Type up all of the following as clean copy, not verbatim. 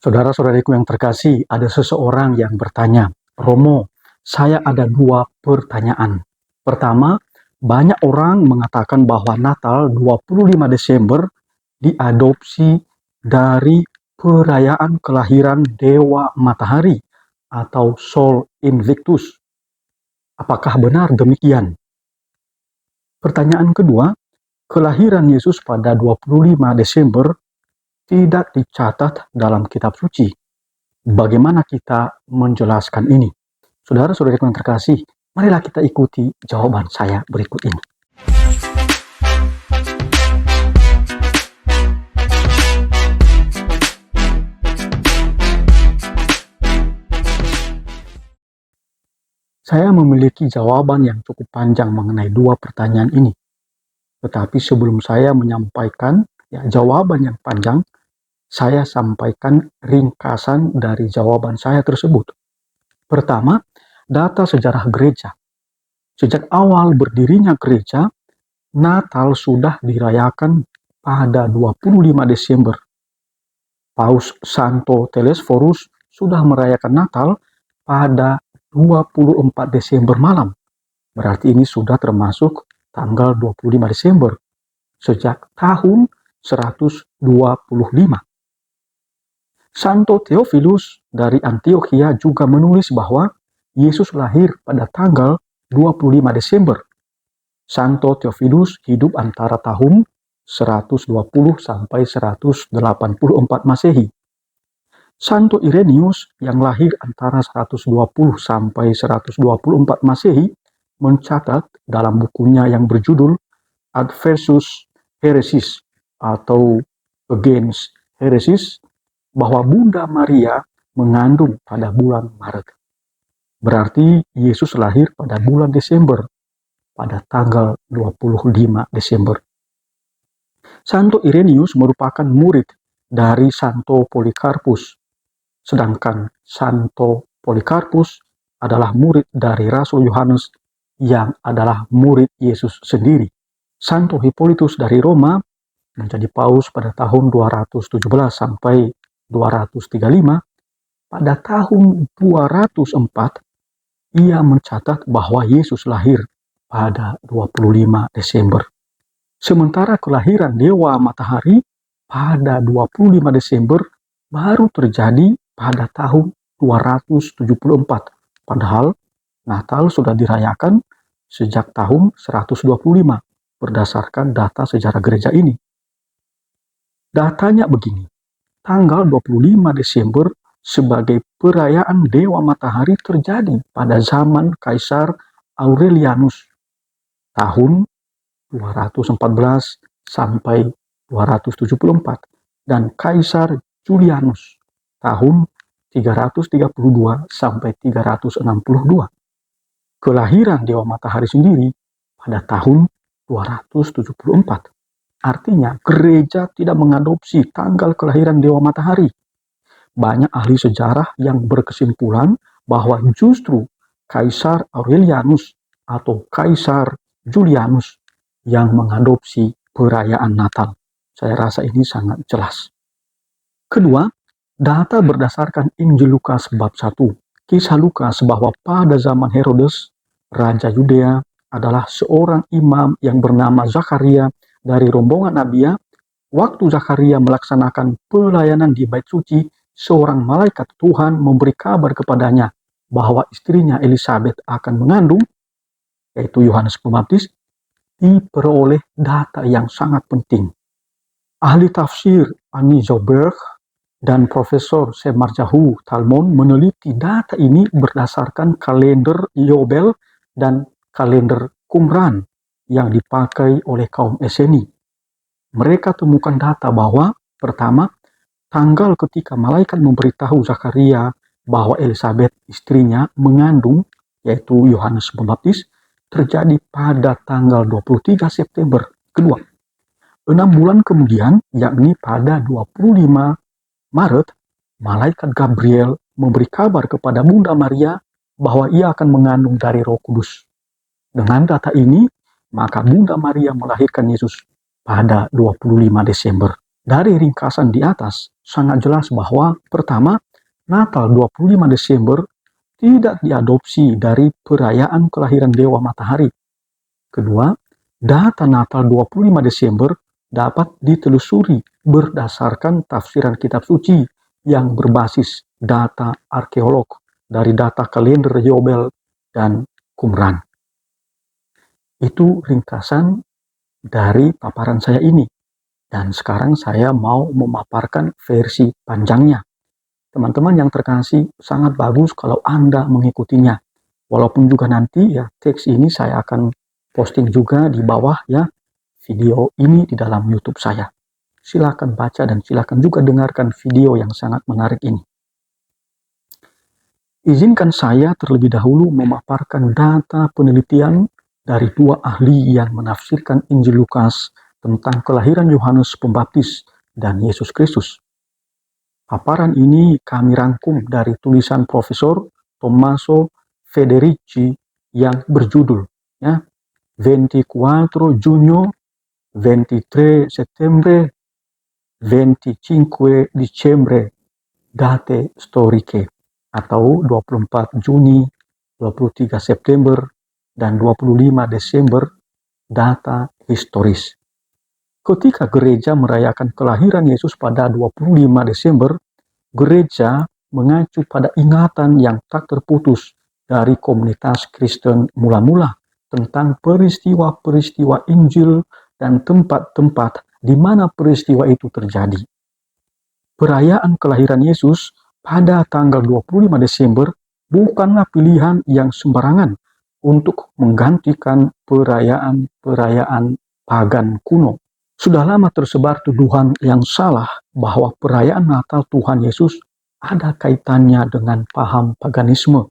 Saudara-saudariku yang terkasih, ada seseorang yang bertanya, "Romo, saya ada dua pertanyaan. Pertama, banyak orang mengatakan bahwa Natal 25 Desember diadopsi dari perayaan kelahiran Dewa Matahari atau Sol Invictus. Apakah benar demikian?" Pertanyaan kedua, kelahiran Yesus pada 25 Desember tidak dicatat dalam kitab suci. Bagaimana kita menjelaskan ini? Saudara-saudari yang terkasih, marilah kita ikuti jawaban saya berikut ini. Saya memiliki jawaban yang cukup panjang mengenai dua pertanyaan ini. Tetapi sebelum saya menyampaikan jawaban yang panjang, saya sampaikan ringkasan dari jawaban saya tersebut. Pertama, data sejarah gereja. Sejak awal berdirinya gereja, Natal sudah dirayakan pada 25 Desember. Paus Santo Telesforus sudah merayakan Natal pada 24 Desember malam. Berarti ini sudah termasuk tanggal 25 Desember sejak tahun 125. Santo Theophilus dari Antioquia juga menulis bahwa Yesus lahir pada tanggal 25 Desember. Santo Theophilus hidup antara tahun 120 sampai 184 Masehi. Santo Irenaeus yang lahir antara 120 sampai 124 Masehi mencatat dalam bukunya yang berjudul Adversus Heresis atau Against Heresis bahwa Bunda Maria mengandung pada bulan Maret. Berarti Yesus lahir pada bulan Desember, pada tanggal 25 Desember. Santo Irenaeus merupakan murid dari Santo Polikarpus, sedangkan Santo Polikarpus adalah murid dari Rasul Yohanes yang adalah murid Yesus sendiri. Santo Hippolytus dari Roma menjadi paus pada tahun 217 sampai 235. Pada tahun 204, ia mencatat bahwa Yesus lahir pada 25 Desember. Sementara kelahiran Dewa Matahari pada 25 Desember baru terjadi pada tahun 274. Padahal Natal sudah dirayakan sejak tahun 125 berdasarkan data sejarah gereja ini. Datanya begini, tanggal 25 Desember sebagai perayaan Dewa Matahari terjadi pada zaman Kaisar Aurelianus tahun 214 sampai 274 dan Kaisar Julianus tahun 332 sampai 362. Kelahiran Dewa Matahari sendiri pada tahun 274. Artinya gereja tidak mengadopsi tanggal kelahiran Dewa Matahari. Banyak ahli sejarah yang berkesimpulan bahwa justru Kaisar Aurelianus atau Kaisar Julianus yang mengadopsi perayaan Natal. Saya rasa ini sangat jelas. Kedua, data berdasarkan Injil Lukas bab 1. Kisah Lukas bahwa pada zaman Herodes, Raja Yudea adalah seorang imam yang bernama Zakaria dari rombongan Abia. Waktu Zakaria melaksanakan pelayanan di bait suci, seorang malaikat Tuhan memberi kabar kepadanya bahwa istrinya Elizabeth akan mengandung, yaitu Yohanes Pembaptis, diperoleh data yang sangat penting. Ahli tafsir Annie Zoberg dan Profesor Semarjahu Talmon meneliti data ini berdasarkan kalender Yobel dan kalender Qumran yang dipakai oleh kaum Esseni. Mereka temukan data bahwa pertama, tanggal ketika malaikat memberitahu Zakaria bahwa Elizabeth istrinya mengandung, yaitu Yohanes Pembaptis, terjadi pada tanggal 23 September. Kedua, 6 bulan kemudian, yakni pada 25 Maret, malaikat Gabriel memberi kabar kepada Bunda Maria bahwa ia akan mengandung dari Roh Kudus. Dengan data ini, maka Bunda Maria melahirkan Yesus pada 25 Desember. Dari ringkasan di atas, sangat jelas bahwa pertama, Natal 25 Desember tidak diadopsi dari perayaan kelahiran Dewa Matahari. Kedua, data Natal 25 Desember dapat ditelusuri berdasarkan tafsiran kitab suci yang berbasis data arkeolog dari data kalender Yobel dan Qumran. Itu ringkasan dari paparan saya ini. Dan sekarang saya mau memaparkan versi panjangnya. Teman-teman yang terkasih, sangat bagus kalau Anda mengikutinya. Walaupun juga nanti ya teks ini saya akan posting juga di bawah ya video ini di dalam YouTube saya. Silakan baca dan silakan juga dengarkan video yang sangat menarik ini. Izinkan saya terlebih dahulu memaparkan data penelitian dari dua ahli yang menafsirkan Injil Lukas tentang kelahiran Yohanes Pembaptis dan Yesus Kristus. Paparan ini kami rangkum dari tulisan Profesor Tommaso Federici yang berjudul ya, 24 Giugno, 23 Settembre, 25 Dicembre, Date Storiche, atau 24 Juni, 23 September, dan 25 Desember, data historis. Ketika gereja merayakan kelahiran Yesus pada 25 Desember, gereja mengacu pada ingatan yang tak terputus dari komunitas Kristen mula-mula tentang peristiwa-peristiwa Injil dan tempat-tempat di mana peristiwa itu terjadi. Perayaan kelahiran Yesus pada tanggal 25 Desember bukanlah pilihan yang sembarangan untuk menggantikan perayaan-perayaan pagan kuno. Sudah lama tersebar tuduhan yang salah bahwa perayaan Natal Tuhan Yesus ada kaitannya dengan paham paganisme.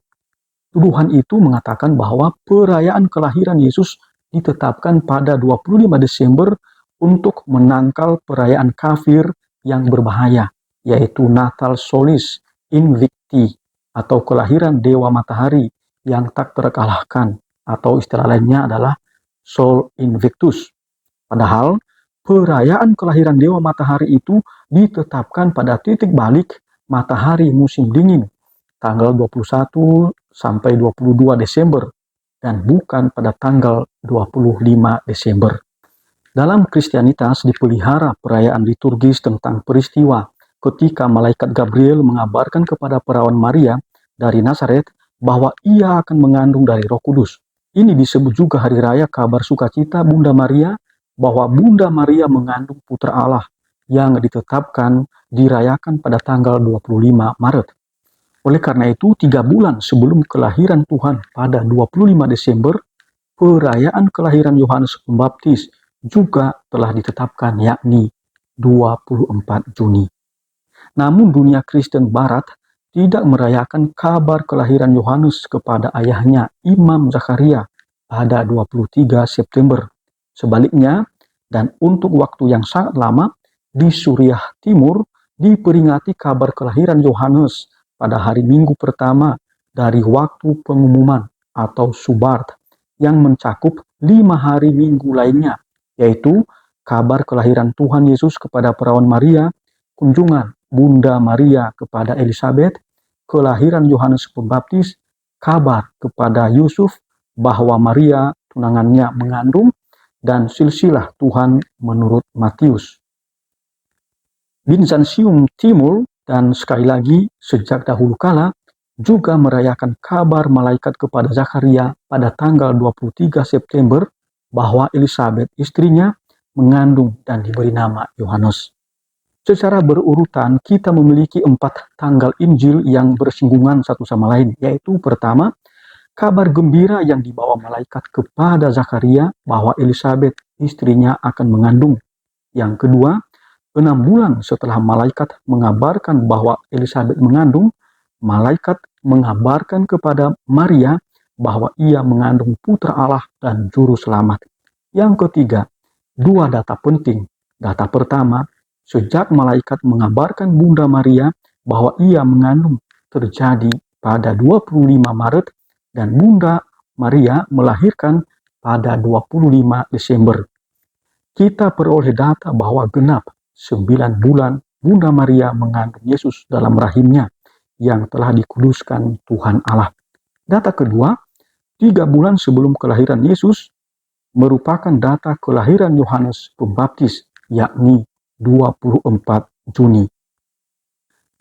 Tuduhan itu mengatakan bahwa perayaan kelahiran Yesus ditetapkan pada 25 Desember untuk menangkal perayaan kafir yang berbahaya, yaitu Natal Solis Invicti atau kelahiran Dewa Matahari yang tak terkalahkan, atau istilah lainnya adalah Sol Invictus. Padahal perayaan kelahiran Dewa Matahari itu ditetapkan pada titik balik matahari musim dingin, tanggal 21 sampai 22 Desember, dan bukan pada tanggal 25 Desember. Dalam Kristianitas dipelihara perayaan liturgis tentang peristiwa ketika malaikat Gabriel mengabarkan kepada perawan Maria dari Nazaret bahwa ia akan mengandung dari Roh Kudus. Ini disebut juga hari raya kabar sukacita Bunda Maria, bahwa Bunda Maria mengandung Putra Allah yang ditetapkan dirayakan pada tanggal 25 Maret. Oleh karena itu, 3 bulan sebelum kelahiran Tuhan pada 25 Desember, perayaan kelahiran Yohanes Pembaptis juga telah ditetapkan, yakni 24 Juni. Namun dunia Kristen Barat tidak merayakan kabar kelahiran Yohanes kepada ayahnya Imam Zakaria pada 23 September. Sebaliknya, dan untuk waktu yang sangat lama, di Suriah Timur diperingati kabar kelahiran Yohanes pada hari Minggu pertama dari waktu pengumuman atau Subart yang mencakup 5 hari Minggu lainnya, yaitu kabar kelahiran Tuhan Yesus kepada perawan Maria, kunjungan Bunda Maria kepada Elizabeth, kelahiran Yohanes Pembaptis, kabar kepada Yusuf bahwa Maria tunangannya mengandung, dan silsilah Tuhan menurut Matius. Bizantium Timur dan sekali lagi sejak dahulu kala juga merayakan kabar malaikat kepada Zakaria pada tanggal 23 September bahwa Elizabeth istrinya mengandung dan diberi nama Yohanes. Secara berurutan kita memiliki 4 tanggal Injil yang bersinggungan satu sama lain, yaitu pertama, kabar gembira yang dibawa malaikat kepada Zakaria bahwa Elizabeth istrinya akan mengandung. Yang kedua, 6 bulan setelah malaikat mengabarkan bahwa Elizabeth mengandung, malaikat mengabarkan kepada Maria bahwa ia mengandung Putra Allah dan Juru Selamat. Yang ketiga, 2 data penting. Data pertama, sejak malaikat mengabarkan Bunda Maria bahwa ia mengandung terjadi pada 25 Maret dan Bunda Maria melahirkan pada 25 Desember. Kita peroleh data bahwa genap 9 bulan Bunda Maria mengandung Yesus dalam rahimnya yang telah dikuduskan Tuhan Allah. Data kedua, 3 bulan sebelum kelahiran Yesus merupakan data kelahiran Yohanes Pembaptis, yakni 24 Juni.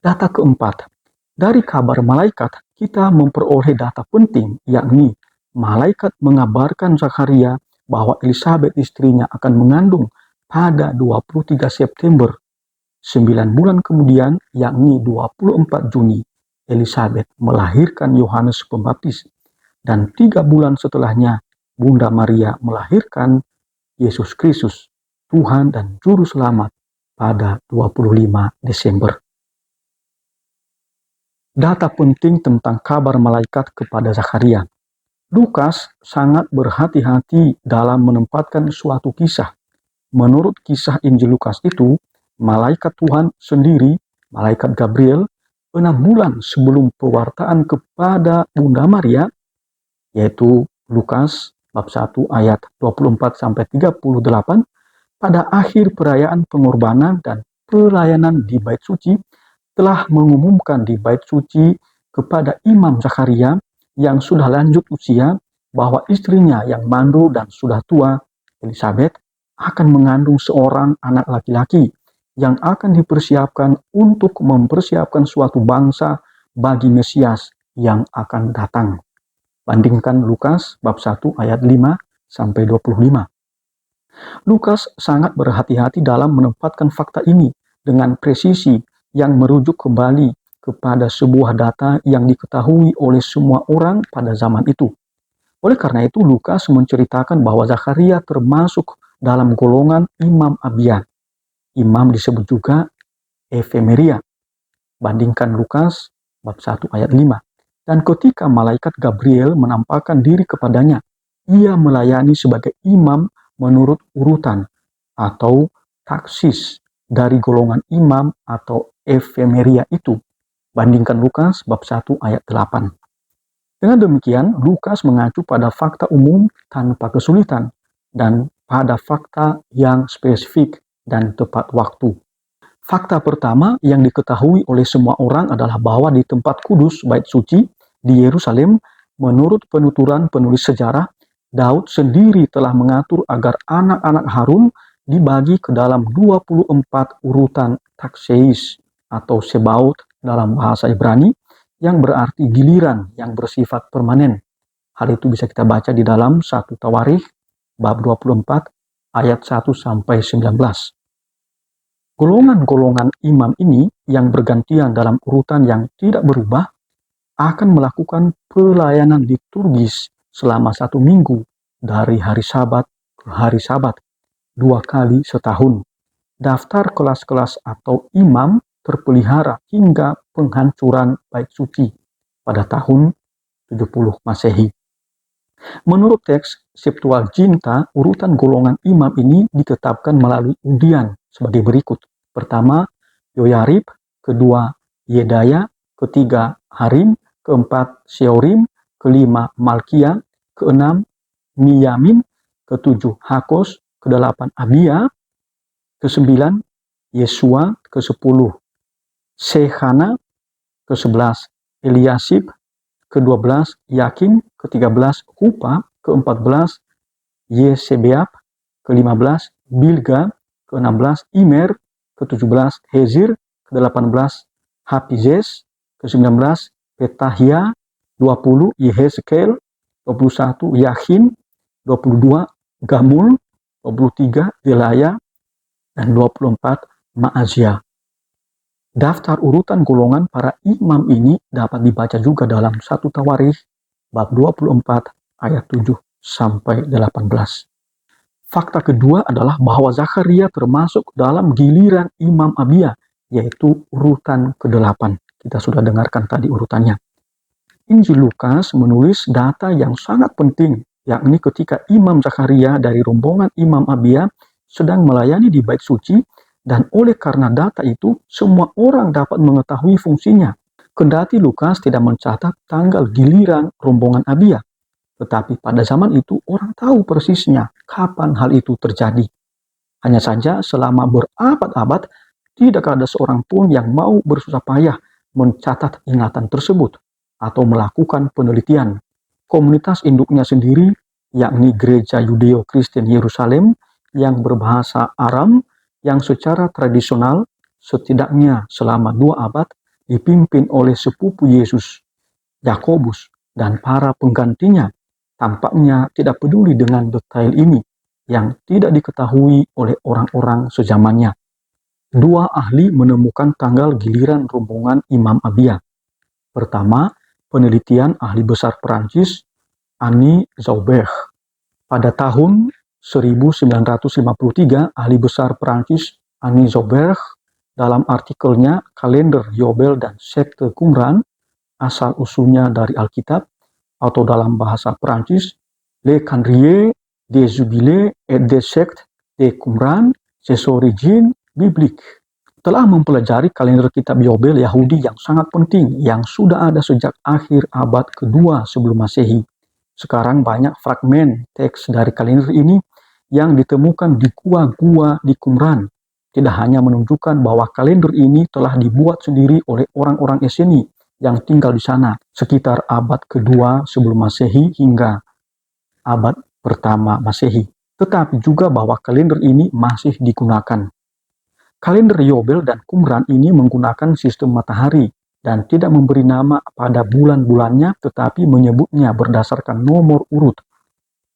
Data keempat, dari kabar malaikat kita memperoleh data penting, yakni malaikat mengabarkan Zakaria bahwa Elizabeth istrinya akan mengandung pada 23 September. 9 bulan kemudian, yakni 24 Juni, Elizabeth melahirkan Yohanes Pembaptis. Dan 3 bulan setelahnya, Bunda Maria melahirkan Yesus Kristus, Tuhan dan Juru Selamat pada 25 Desember. Data penting tentang kabar malaikat kepada Zakaria. Lukas sangat berhati-hati dalam menempatkan suatu kisah. Menurut kisah Injil Lukas itu, malaikat Tuhan sendiri, malaikat Gabriel, 6 bulan sebelum pewartaan kepada Bunda Maria, yaitu Lukas bab 1 ayat 24-38, pada akhir perayaan pengorbanan dan pelayanan di Bait Suci, telah mengumumkan di Bait Suci kepada Imam Zakaria yang sudah lanjut usia bahwa istrinya yang mandul dan sudah tua, Elizabeth, akan mengandung seorang anak laki-laki yang akan dipersiapkan untuk mempersiapkan suatu bangsa bagi Mesias yang akan datang. Bandingkan Lukas bab 1 ayat 5-25. Lukas sangat berhati-hati dalam menempatkan fakta ini dengan presisi yang merujuk kembali kepada sebuah data yang diketahui oleh semua orang pada zaman itu. Oleh karena itu, Lukas menceritakan bahwa Zakaria termasuk dalam golongan Imam Abia. Imam disebut juga Ephemeria. Bandingkan Lukas bab 1 ayat 5. Dan ketika malaikat Gabriel menampakkan diri kepadanya, ia melayani sebagai imam menurut urutan atau taksis dari golongan imam atau Ephemeria itu. Bandingkan Lukas bab 1 ayat 8. Dengan demikian, Lukas mengacu pada fakta umum tanpa kesulitan dan pada fakta yang spesifik dan tepat waktu. Fakta pertama yang diketahui oleh semua orang adalah bahwa di tempat kudus Bait Suci di Yerusalem, menurut penuturan penulis sejarah, Daud sendiri telah mengatur agar anak-anak Harun dibagi ke dalam 24 urutan takseis atau sebaut dalam bahasa Ibrani, yang berarti giliran yang bersifat permanen. Hal itu bisa kita baca di dalam 1 Tawarikh bab 24 ayat 1-19. Golongan-golongan imam ini yang bergantian dalam urutan yang tidak berubah akan melakukan pelayanan liturgis selama 1 minggu dari hari Sabat ke hari Sabat 2 kali setahun. Daftar kelas-kelas atau imam terpelihara hingga penghancuran Bait Suci pada tahun 70 Masehi. Menurut teks Septuaginta, urutan golongan imam ini ditetapkan melalui undian sebagai berikut. Pertama, Yoyarib, kedua, Yedaya, ketiga, Harim, keempat, Seorim, kelima, Malkia, keenam, Miyamin, ketujuh, Hakos, kedelapan, Abia, kesembilan, Yesua, kesepuluh, Sehana, ke-11 Eliasib, ke-12 Yakin, ke-13 Hupa, ke-14 Yesebeab, ke-15 Bilga, ke-16 Imer, ke-17 Hezir, ke-18 Hapizes, ke-19 Petahia, 20 Yehezkel, 21 Yakin, 22 Gamul, 23 Delaya, dan 24 Ma'azia. Daftar urutan golongan para imam ini dapat dibaca juga dalam 1 Tawarikh bab 24 ayat 7-18. Fakta kedua adalah bahwa Zakaria termasuk dalam giliran Imam Abia, yaitu urutan ke-8. Kita sudah dengarkan tadi urutannya. Injil Lukas menulis data yang sangat penting, yakni ketika Imam Zakaria dari rombongan Imam Abia sedang melayani di Bait Suci, dan oleh karena data itu, semua orang dapat mengetahui fungsinya. Kendati Lukas tidak mencatat tanggal giliran rombongan Abia, tetapi pada zaman itu orang tahu persisnya kapan hal itu terjadi. Hanya saja selama berabad-abad, Tidak ada seorang pun yang mau bersusah payah mencatat ingatan tersebut atau melakukan penelitian. Komunitas induknya sendiri, yakni Gereja Yudeo-Kristen Yerusalem yang berbahasa Aram, yang secara tradisional setidaknya selama 2 abad dipimpin oleh sepupu Yesus, Yakobus, dan para penggantinya, tampaknya tidak peduli dengan detail ini yang tidak diketahui oleh orang-orang sezamannya. 2 ahli menemukan tanggal giliran rombongan Imam Abia. Pertama, penelitian ahli besar Perancis Annie Joubert. Pada tahun 1953, ahli besar Perancis Annie Joubert dalam artikelnya Kalender Yobel dan Sekte Qumran, asal-usulnya dari Alkitab, atau dalam bahasa Perancis, Le Calendrier des Jubilés et des Sectes de Qumran, ses origines bibliques, telah mempelajari kalender kitab Yobel Yahudi yang sangat penting yang sudah ada sejak akhir abad kedua sebelum Masehi. Sekarang banyak fragmen teks dari kalender ini yang ditemukan di gua-gua di Qumran. Tidak hanya menunjukkan bahwa kalender ini telah dibuat sendiri oleh orang-orang Esseni yang tinggal di sana sekitar abad kedua sebelum Masehi hingga abad pertama Masehi, tetapi juga bahwa kalender ini masih digunakan. Kalender Yobel dan Qumran ini menggunakan sistem matahari dan tidak memberi nama pada bulan-bulannya, tetapi menyebutnya berdasarkan nomor urut.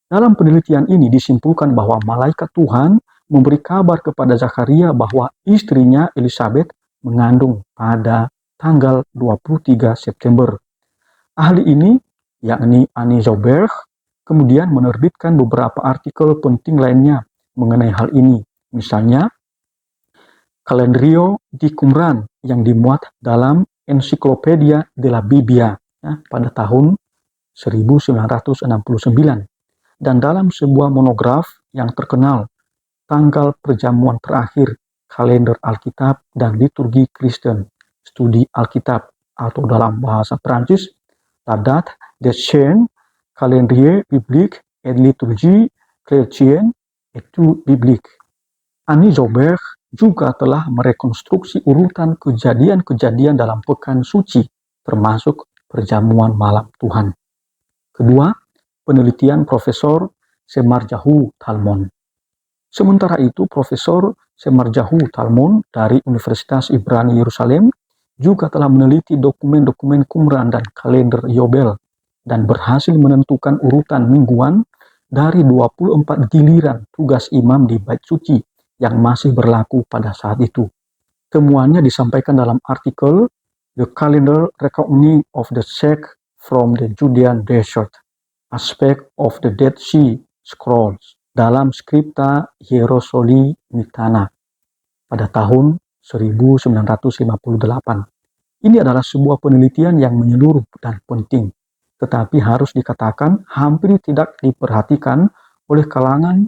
Dalam penelitian ini disimpulkan bahwa malaikat Tuhan memberi kabar kepada Zakaria bahwa istrinya Elizabeth mengandung pada tanggal 23 September. Ahli ini, yakni Annie Joubert, kemudian menerbitkan beberapa artikel penting lainnya mengenai hal ini. Misalnya, Calendario di Qumran yang dimuat dalam Encyclopedia della Bibbia pada tahun 1969, dan dalam sebuah monograf yang terkenal, Tanggal Perjamuan Terakhir Kalender Alkitab dan Liturgi Kristen, Studi Alkitab, atau dalam bahasa Prancis, La date des chaînes, calendrier biblique et liturgie chrétienne, étude biblique. Annie Joubert juga telah merekonstruksi urutan kejadian-kejadian dalam pekan suci, termasuk perjamuan malam Tuhan. Kedua, penelitian Profesor Semarjahu Talmon. Sementara itu, Profesor Semarjahu Talmon dari Universitas Ibrani Yerusalem juga telah meneliti dokumen-dokumen Qumran dan kalender Yobel dan berhasil menentukan urutan mingguan dari 24 giliran tugas imam di Bait Suci yang masih berlaku pada saat itu. Temuannya disampaikan dalam artikel The Calendar Reckoning of the Sect from the Judean Desert, Aspect of the Dead Sea Scrolls dalam Scripta Hieronymitana pada tahun 1958. Ini adalah sebuah penelitian yang menyeluruh dan penting, tetapi harus dikatakan hampir tidak diperhatikan oleh kalangan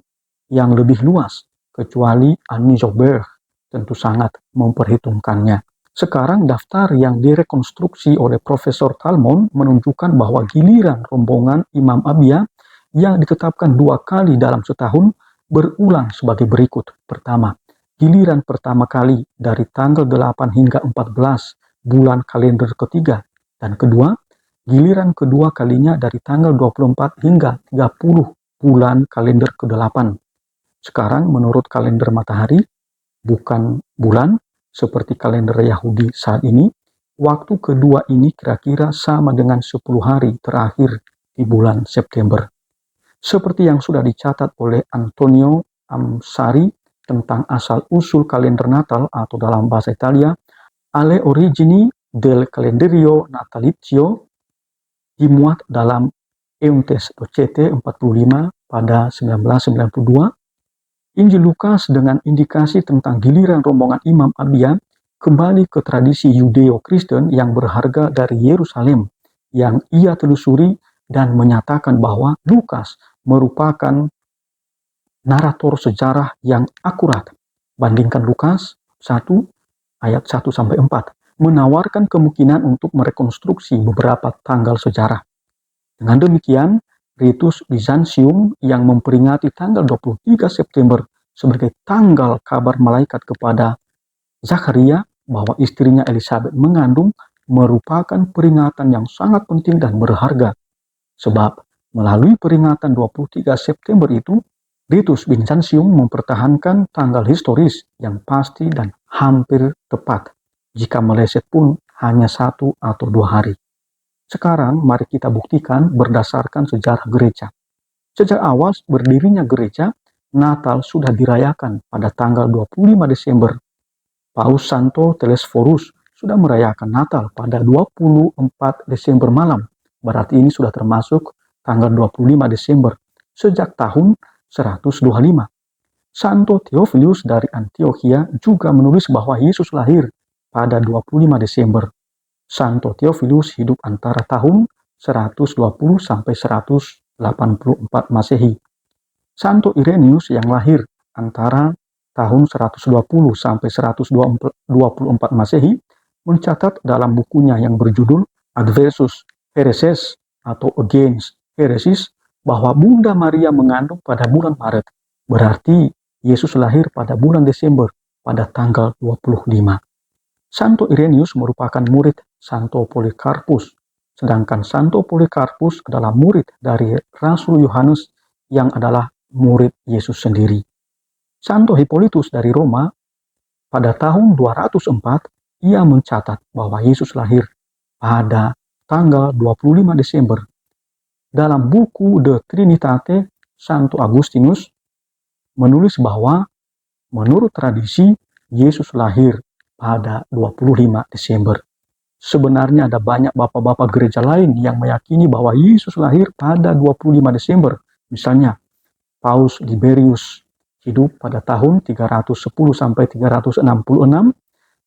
yang lebih luas, kecuali Annie Joubert tentu sangat memperhitungkannya. Sekarang daftar yang direkonstruksi oleh Profesor Talmon menunjukkan bahwa giliran rombongan Imam Abia yang ditetapkan 2 kali dalam setahun berulang sebagai berikut. Pertama, giliran pertama kali dari tanggal 8 hingga 14 bulan kalender ketiga, dan kedua, giliran kedua kalinya dari tanggal 24 hingga 30 bulan kalender ke-8. Sekarang menurut kalender matahari, bukan bulan, seperti kalender Yahudi saat ini, waktu kedua ini kira-kira sama dengan 10 hari terakhir di bulan September. Seperti yang sudah dicatat oleh Antonio Amsari tentang asal-usul kalender Natal, atau dalam bahasa Italia, alle origini del calendario natalizio, dimuat dalam Euntes Docete 45 pada 1992, Injil Lukas dengan indikasi tentang giliran rombongan Imam Abia kembali ke tradisi Yudeo-Kristen yang berharga dari Yerusalem yang ia telusuri dan menyatakan bahwa Lukas merupakan narator sejarah yang akurat. Bandingkan Lukas 1 ayat 1-4, menawarkan kemungkinan untuk merekonstruksi beberapa tanggal sejarah. Dengan demikian, ritus Bizantium yang memperingati tanggal 23 September sebagai tanggal kabar malaikat kepada Zakaria bahwa istrinya Elizabeth mengandung merupakan peringatan yang sangat penting dan berharga. Sebab melalui peringatan 23 September itu, Ritus Binsantium mempertahankan tanggal historis yang pasti dan hampir tepat. Jika meleset pun hanya 1 atau 2 hari. Sekarang mari kita buktikan berdasarkan sejarah gereja. Sejak awal berdirinya gereja, Natal sudah dirayakan pada tanggal 25 Desember. Paus Santo Telesforus sudah merayakan Natal pada 24 Desember malam. Berarti ini sudah termasuk tanggal 25 Desember sejak tahun 125. Santo Theophilus dari Antioquia juga menulis bahwa Yesus lahir pada 25 Desember. Santo Theophilus hidup antara tahun 120 sampai 184 Masehi. Santo Irenaeus yang lahir antara tahun 120 sampai 124 Masehi mencatat dalam bukunya yang berjudul Adversus Hereses atau Against Heresies bahwa Bunda Maria mengandung pada bulan Maret. Berarti Yesus lahir pada bulan Desember pada tanggal 25. Santo Irenaeus merupakan murid Santo Polikarpus, sedangkan Santo Polikarpus adalah murid dari Rasul Yohanes yang adalah murid Yesus sendiri. Santo Hippolytus dari Roma, pada tahun 204, ia mencatat bahwa Yesus lahir pada tanggal 25 Desember. Dalam buku De Trinitate, Santo Agustinus menulis bahwa menurut tradisi, Yesus lahir pada 25 Desember. Sebenarnya ada banyak bapak-bapak gereja lain yang meyakini bahwa Yesus lahir pada 25 Desember. Misalnya, Paus Liberius hidup pada tahun 310 sampai 366,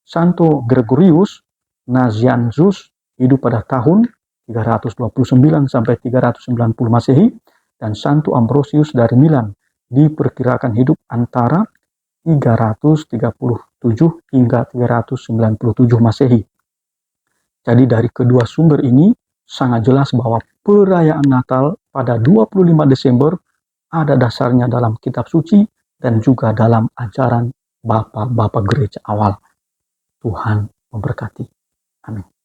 Santo Gregorius Nazianzus hidup pada tahun 329 sampai 390 Masehi, dan Santo Ambrosius dari Milan diperkirakan hidup antara 337 hingga 397 Masehi. Jadi dari kedua sumber ini sangat jelas bahwa perayaan Natal pada 25 Desember ada dasarnya dalam kitab suci dan juga dalam ajaran bapak-bapak gereja awal. Tuhan memberkati. Amin.